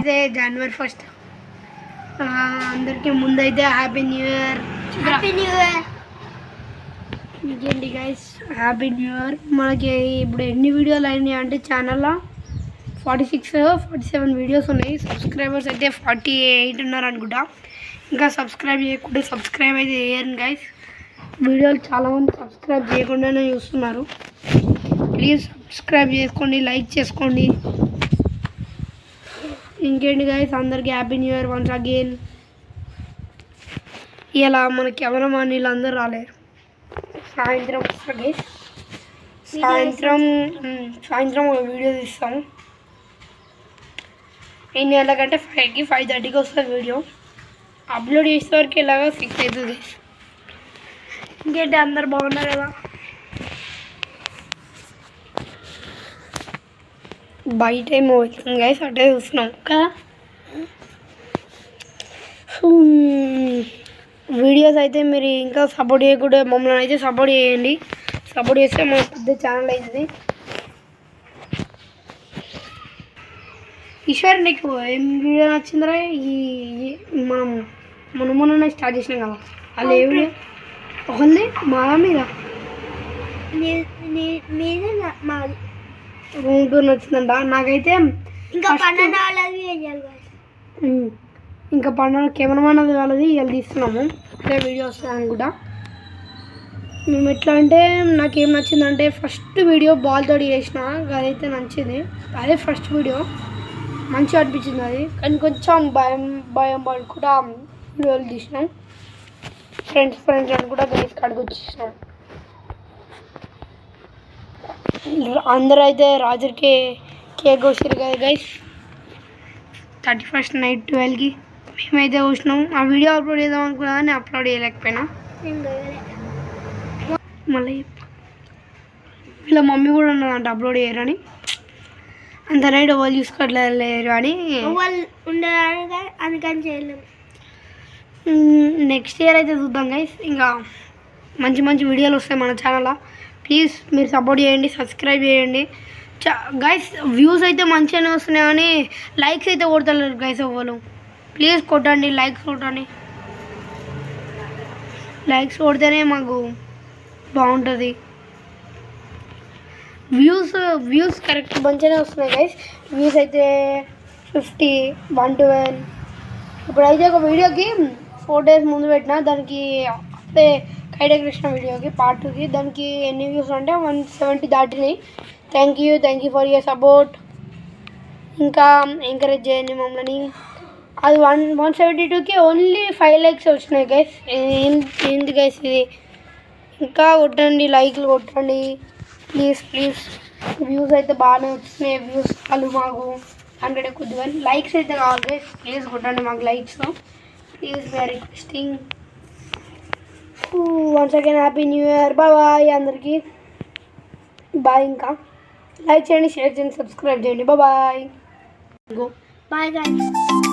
అయితే జనవరి 1 అందరికీ ముందైతే హ్యాపీ న్యూ ఇయర్. ఇంకేంటి గైస్, హ్యాపీ న్యూ ఇయర్. మనకి ఇప్పుడు ఎన్ని వీడియోలు అయినాయి అంటే ఛానల్లో 47 వీడియోస్ ఉన్నాయి. సబ్స్క్రైబర్స్ అయితే 48 ఉన్నారు అనుకుంటా. ఇంకా సబ్స్క్రైబ్ చేయకుండా సబ్స్క్రైబ్ అయితే చేయరు గైస్. వీడియోలు చాలామంది సబ్స్క్రైబ్ చేయకుండానే చూస్తున్నారు. ప్లీజ్ సబ్స్క్రైబ్ చేసుకోండి, లైక్ చేసుకోండి. ఇంకేంటి గైస్, అందరికీ happy new year once again. ఇలా మన కెమెరామాన్ వీళ్ళందరూ రాలేరు. సాయంత్రం వస్తారు గైస్. సాయంత్రం ఒక వీడియో తీస్తాము. ఎన్ని గంటలకంటే 5కి 5:30కి వస్తుంది వీడియో. అప్లోడ్ చేసే వరకు ఇలాగా 6 అవుతుంది. ఇంకేంటి, అందరు బాగున్నారు కదా? బయట ఏమో వచ్చింది గైస్, అటే చూస్తున్నాం కదా. వీడియోస్ అయితే మీరు ఇంకా సపోర్ట్ చేయకుండా మమ్మల్ని అయితే సపోర్ట్ చేయండి. సపోర్ట్ చేస్తే మా పెద్ద ఛానల్ అవుతుంది. ఈశ్వర్, నీకు ఏం వీడియో నచ్చిందిరా? మనం మొన్ననే స్టార్ట్ చేసినాం కదా, వాళ్ళు ఏ వీడియో? ఒకళ్ళది మా మీద రూమ్ టూర్ నచ్చిందంట. నాకైతే ఇంకా పండుగ కెమెరామాన్ అది వాళ్ళది ఇవాళ తీస్తున్నాము. అదే వీడియో వస్తుంది అనుకుంటా. మేము ఎట్లా అంటే, నాకేం నచ్చిందంటే ఫస్ట్ వీడియో బాల్ తోటి చేసిన, అదైతే నచ్చింది. అదే ఫస్ట్ వీడియో మంచిగా అనిపించింది అది. కానీ కొంచెం భయం పడుకుంటా వీడియోలు తీసినాం. ఫ్రెండ్స్ అని కూడా గైస్ కాడికి వచ్చేసినాం. అందరూ అయితే రాజుకి కేక్ కోసారు కదా గైస్, 31st నైట్ 12కి. మేమైతే వచ్చినాం. ఆ వీడియో అప్లోడ్ చేద్దాం అనుకున్నా కానీ అప్లోడ్ చేయలేకపోయినా. మళ్ళీ వీళ్ళ మమ్మీ కూడా ఉన్నదంట అప్లోడ్ చేయరని. అంత నైట్ వాళ్ళు చూసుకోవట్లేరు అని అందుకని చేయలేము. నెక్స్ట్ ఇయర్ అయితే చూద్దాం గైస్. ఇంకా మంచి వీడియోలు వస్తాయి మన ఛానల్లో. ప్లీజ్ మీరు సపోర్ట్ చేయండి, సబ్స్క్రైబ్ చేయండి. గైస్ వ్యూస్ అయితే మంచిగానే వస్తున్నాయి కానీ లైక్స్ అయితే కొడతలేరు గైస్ ఎవ్వరు. ప్లీజ్ కొట్టండి, లైక్స్ కొట్టండి. లైక్స్ కొడితేనే మాకు బాగుంటుంది. వ్యూస్ కరెక్ట్ మంచిగానే వస్తున్నాయి గైస్. వ్యూస్ అయితే 50, 112. ఇప్పుడైతే ఒక వీడియోకి 4 days ముందు పెట్టిన, దానికి అదే కైడ కృష్ణ వీడియోకి పార్ట్ 2కి దానికి ఎన్ని వ్యూస్ అంటే 170 దాటినాయి. Thank you for your support. ఇంకా ఎంకరేజ్ చేయండి మమ్మల్ని. అది 172కి ఓన్లీ 5 likes వచ్చినాయి గైస్. ఏంటి గైస్ ఇది? ఇంకా కొట్టండి, లైక్లు కొట్టండి ప్లీజ్. వ్యూస్ అయితే బాగానే వచ్చినాయి. వ్యూస్ చాలు మాకు 100 కొద్దిగా. లైక్స్ అయితే కావాలి గైస్, ప్లీజ్ కొట్టండి మాకు likes. Please we are requesting. Once again happy new year. Bye అందరికీ. బాయ్. ఇంకా లైక్ చేయండి, షేర్ చేయండి, సబ్స్క్రైబ్ చేయండి. బాయ్. Go bye guys.